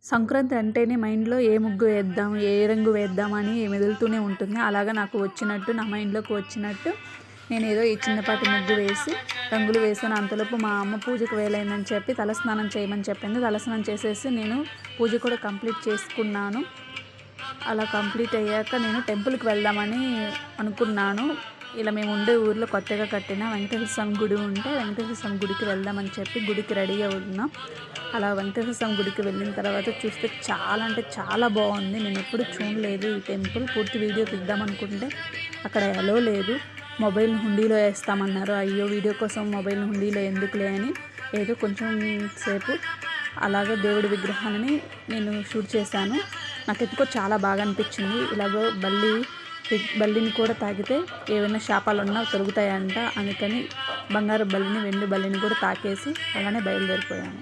సంక్రాంతి అంటేనే మైండ్లో ఏ ముగ్గు వేద్దాం, ఏ రంగు వేద్దాం అని మెదులుతూనే ఉంటుంది. అలాగా నాకు వచ్చినట్టు, నా మైండ్లోకి వచ్చినట్టు నేనేదో ఈ చిన్నపాటి ముగ్గు వేసి రంగులు వేసాను. అంతలోపు మా అమ్మ పూజకు వేలైందని చెప్పి తలస్నానం చేయమని చెప్పింది. తలస్నానం చేసేసి నేను పూజ కూడా కంప్లీట్ చేసుకున్నాను. అలా కంప్లీట్ అయ్యాక నేను టెంపుల్కి వెళ్దామని అనుకున్నాను. ఇలా మేము ఉండే ఊర్లో కొత్తగా కట్టిన వెంకటేశ్వర స్వామి గుడి ఉంటే వెంకటేశ్వర స్వామి గుడికి వెళ్దామని చెప్పి గుడికి రెడీ అవుతున్నాం. అలా వెంకటేశ్వర స్వామి గుడికి వెళ్ళిన తర్వాత చూస్తే చాలా అంటే చాలా బాగుంది. నేను ఎప్పుడు చూడలేదు ఈ టెంపుల్. పూర్తి వీడియో తీద్దామనుకుంటే అక్కడ ఎలో లేదు. మొబైల్ హుండీలో వేస్తామన్నారు. అయ్యో వీడియో కోసం మొబైల్ హుండీలో ఎందుకులే అని ఏదో కొంచెం సేపు అలాగే దేవుడి విగ్రహాలని నేను షూట్ చేశాను. నాకు ఎందుకో చాలా బాగా అనిపించింది. ఇలాగో బల్లిని కూడా తాకితే ఏవైనా శాపాలు ఉన్నా తొలుగుతాయంట. అందుకని బంగారు బల్లిని, వెండి బల్లిని కూడా తాకేసి అలానే బయలుదేరిపోయాను.